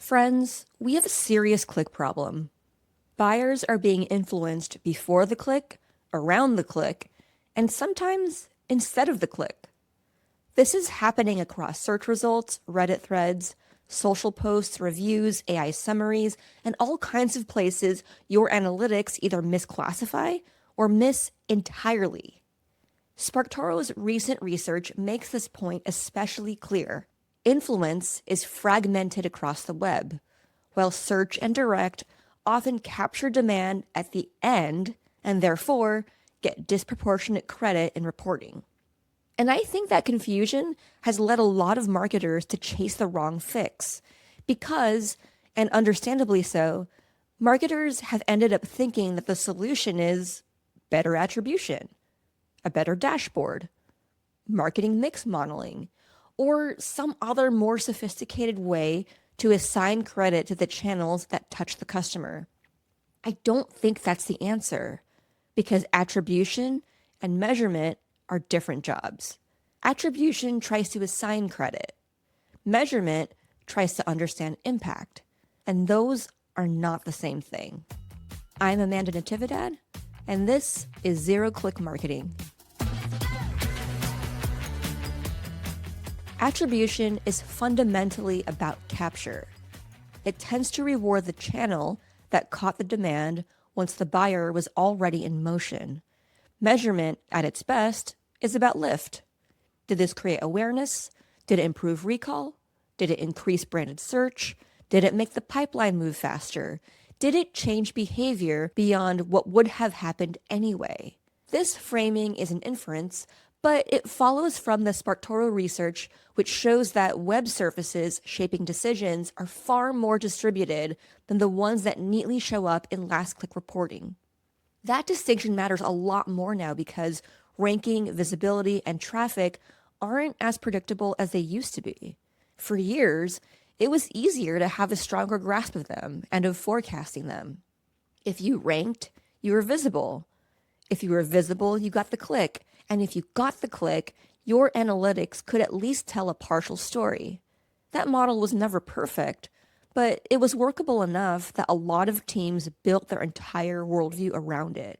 Friends, we have a serious click problem. Buyers are being influenced before the click, around the click, and sometimes instead of the click. This is happening across search results, Reddit threads, social posts, reviews, AI summaries, and all kinds of places your analytics either misclassify or miss entirely. SparkToro's recent research makes this point especially clear. Influence is fragmented across the web, while search and direct often capture demand at the end and therefore get disproportionate credit in reporting. And I think that confusion has led a lot of marketers to chase the wrong fix because, and understandably so, marketers have ended up thinking that the solution is better attribution, a better dashboard, marketing mix modeling, or some other more sophisticated way to assign credit to the channels that touch the customer. I don't think that's the answer, because attribution and measurement are different jobs. Attribution tries to assign credit. Measurement tries to understand impact, and those are not the same thing. I'm Amanda Natividad, and this is Zero Click Marketing. Attribution is fundamentally about capture. It tends to reward the channel that caught the demand once the buyer was already in motion. Measurement, at its best, is about lift. Did this create awareness? Did it improve recall? Did it increase branded search? Did it make the pipeline move faster? Did it change behavior beyond what would have happened anyway? This framing is an inference, but it follows from the SparkToro research, which shows that web surfaces shaping decisions are far more distributed than the ones that neatly show up in last-click reporting. That distinction matters a lot more now because ranking, visibility, and traffic aren't as predictable as they used to be. For years, it was easier to have a stronger grasp of them and of forecasting them. If you ranked, you were visible. If you were visible, you got the click. And if you got the click, your analytics could at least tell a partial story. That model was never perfect, but it was workable enough that a lot of teams built their entire worldview around it.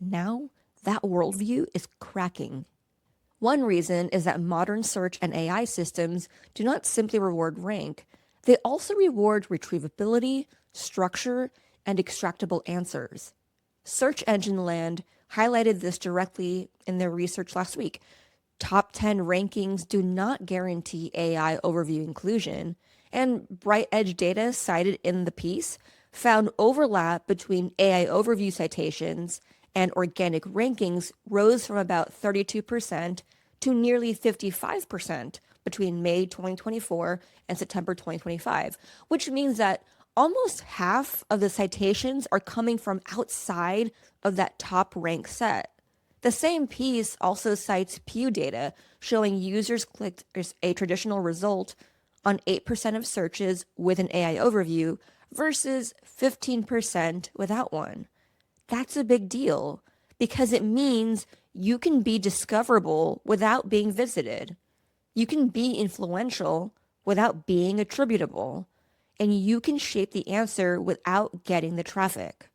Now, that worldview is cracking. One reason is that modern search and AI systems do not simply reward rank, they also reward retrievability, structure, and extractable answers. Search Engine Land highlighted this directly in their research last week. Top 10 rankings do not guarantee AI overview inclusion, and Bright Edge data cited in the piece found overlap between AI overview citations and organic rankings rose from about 32% to nearly 55% between May 2024 and September 2025, which means that almost half of the citations are coming from outside of that top rank set. The same piece also cites Pew data showing users clicked a traditional result on 8% of searches with an AI overview versus 15% without one. That's a big deal because it means you can be discoverable without being visited. You can be influential without being attributable. And you can shape the answer without getting the traffic.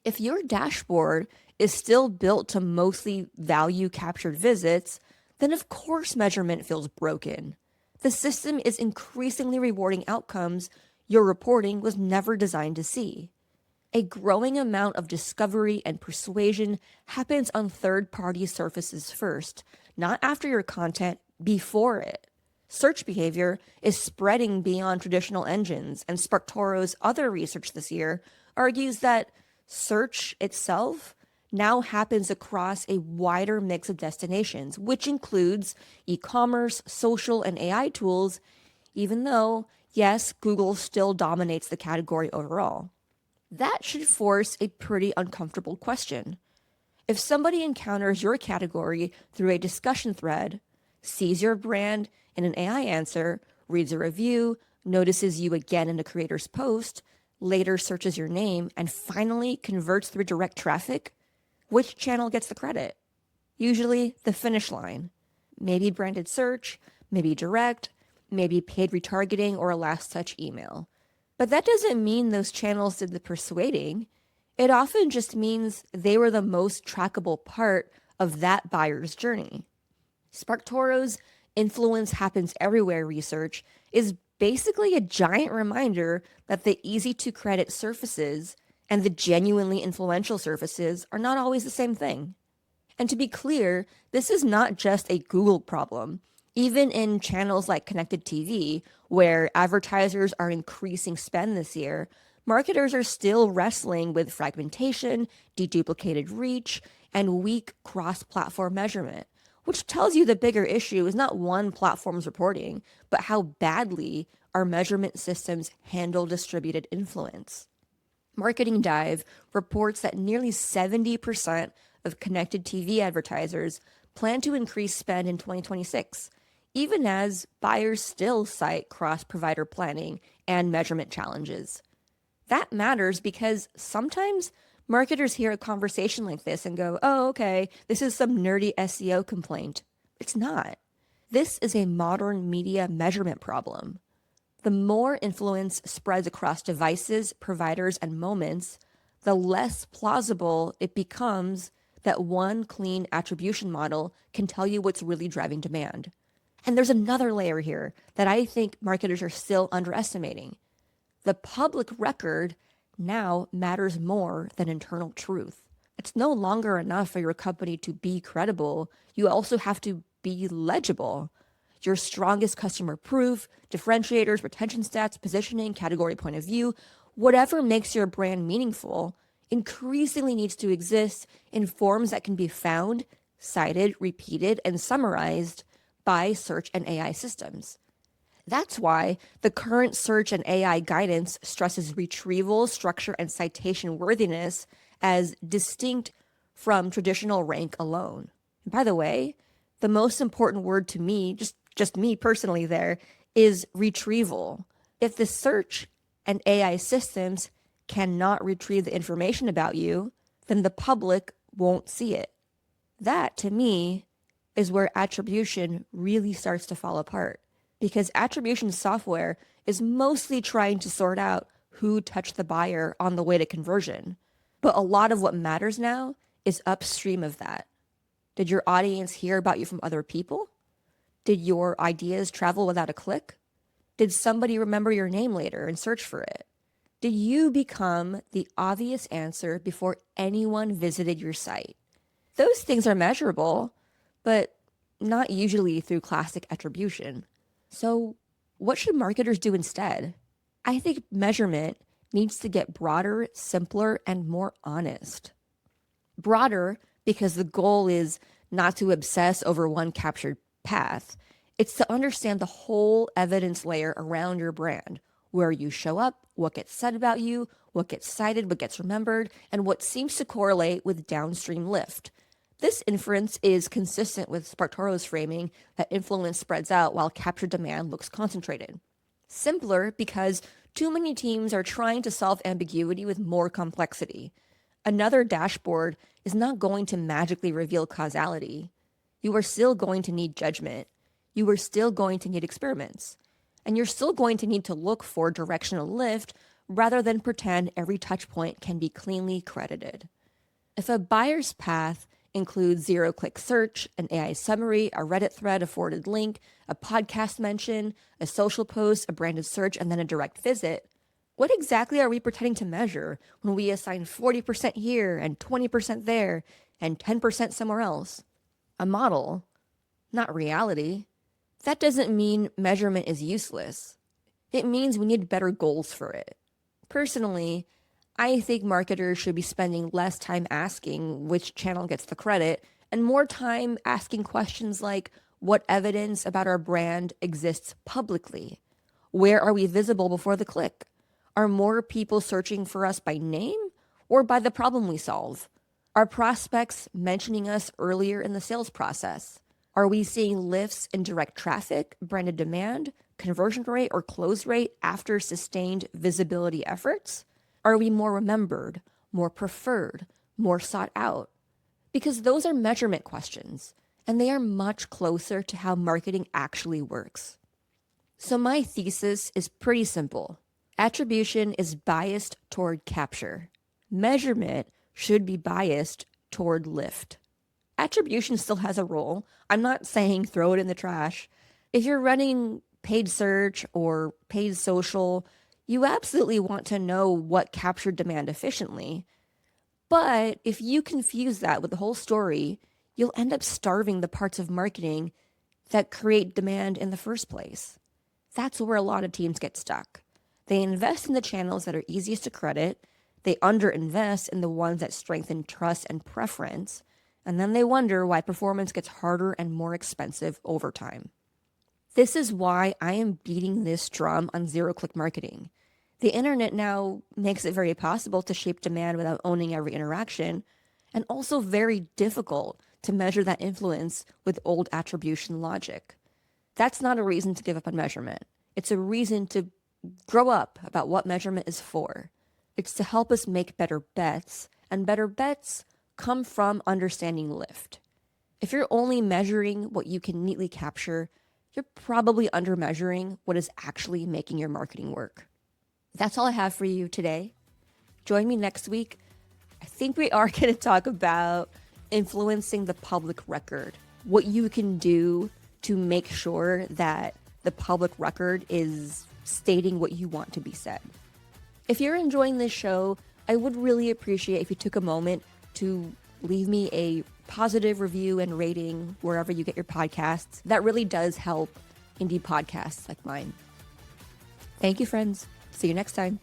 If your dashboard is still built to mostly value captured visits, then of course measurement feels broken. The system is increasingly rewarding outcomes your reporting was never designed to see. A growing amount of discovery and persuasion happens on third-party surfaces first, not after your content, before it. Search behavior is spreading beyond traditional engines, and SparkToro's other research this year argues that search itself now happens across a wider mix of destinations, which includes e-commerce, social, and AI tools, even though, yes, Google still dominates the category overall. That should force a pretty uncomfortable question. If somebody encounters your category through a discussion thread, sees your brand in an AI answer, reads a review, notices you again in a creator's post, later searches your name, and finally converts through direct traffic, which channel gets the credit? Usually the finish line. Maybe branded search, maybe direct, maybe paid retargeting or a last touch email. But that doesn't mean those channels did the persuading. It often just means they were the most trackable part of that buyer's journey. SparkToro's influence happens everywhere research is basically a giant reminder that the easy to credit surfaces and the genuinely influential surfaces are not always the same thing. And to be clear, this is not just a Google problem. Even in channels like connected TV, where advertisers are increasing spend this year, marketers are still wrestling with fragmentation, deduplicated reach, and weak cross-platform measurement, which tells you the bigger issue is not one platform's reporting, but how badly our measurement systems handle distributed influence. Marketing Dive reports that nearly 70% of connected TV advertisers plan to increase spend in 2026, even as buyers still cite cross-provider planning and measurement challenges. That matters because sometimes marketers hear a conversation like this and go, oh, okay, this is some nerdy SEO complaint. It's not. This is a modern media measurement problem. The more influence spreads across devices, providers, and moments, the less plausible it becomes that one clean attribution model can tell you what's really driving demand. And there's another layer here that I think marketers are still underestimating. The public record now matters more than internal truth. It's no longer enough for your company to be credible. You also have to be legible. Your strongest customer proof, differentiators, retention stats, positioning, category point of view, whatever makes your brand meaningful, increasingly needs to exist in forms that can be found, cited, repeated, and summarized by search and AI systems. That's why the current search and AI guidance stresses retrieval, structure, and citation worthiness as distinct from traditional rank alone. And by the way, the most important word to me, just me personally there, is retrieval. If the search and AI systems cannot retrieve the information about you, then the public won't see it. That, to me, is where attribution really starts to fall apart. Because attribution software is mostly trying to sort out who touched the buyer on the way to conversion. But a lot of what matters now is upstream of that. Did your audience hear about you from other people? Did your ideas travel without a click? Did somebody remember your name later and search for it? Did you become the obvious answer before anyone visited your site? Those things are measurable, but not usually through classic attribution. So what should marketers do instead? I think measurement needs to get broader, simpler, and more honest. Broader because the goal is not to obsess over one captured path. It's to understand the whole evidence layer around your brand, where you show up, what gets said about you, what gets cited, what gets remembered, and what seems to correlate with downstream lift. This inference is consistent with SparkToro's framing that influence spreads out while captured demand looks concentrated. Simpler because too many teams are trying to solve ambiguity with more complexity. Another dashboard is not going to magically reveal causality. You are still going to need judgment. You are still going to need experiments. And you're still going to need to look for directional lift rather than pretend every touch point can be cleanly credited. If a buyer's path includes zero-click search, an AI summary, a Reddit thread, a forwarded link, a podcast mention, a social post, a branded search, and then a direct visit, what exactly are we pretending to measure when we assign 40% here and 20% there and 10% somewhere else? A model, not reality. That doesn't mean measurement is useless. It means we need better goals for it. Personally, I think marketers should be spending less time asking which channel gets the credit and more time asking questions like, what evidence about our brand exists publicly? Where are we visible before the click? Are more people searching for us by name or by the problem we solve? Are prospects mentioning us earlier in the sales process? Are we seeing lifts in direct traffic, branded demand, conversion rate, or close rate after sustained visibility efforts? Are we more remembered, more preferred, more sought out? Because those are measurement questions, and they are much closer to how marketing actually works. So my thesis is pretty simple. Attribution is biased toward capture. Measurement should be biased toward lift. Attribution still has a role. I'm not saying throw it in the trash. If you're running paid search or paid social, you absolutely want to know what captured demand efficiently. But if you confuse that with the whole story, you'll end up starving the parts of marketing that create demand in the first place. That's where a lot of teams get stuck. They invest in the channels that are easiest to credit, they underinvest in the ones that strengthen trust and preference, and then they wonder why performance gets harder and more expensive over time. This is why I am beating this drum on zero-click marketing. The internet now makes it very possible to shape demand without owning every interaction, and also very difficult to measure that influence with old attribution logic. That's not a reason to give up on measurement. It's a reason to grow up about what measurement is for. It's to help us make better bets, and better bets come from understanding lift. If you're only measuring what you can neatly capture, you're probably under-measuring what is actually making your marketing work. That's all I have for you today. Join me next week. I think we are going to talk about influencing the public record, what you can do to make sure that the public record is stating what you want to be said. If you're enjoying this show, I would really appreciate if you took a moment to leave me a positive review and rating wherever you get your podcasts. That really does help indie podcasts like mine. Thank you, friends. See you next time.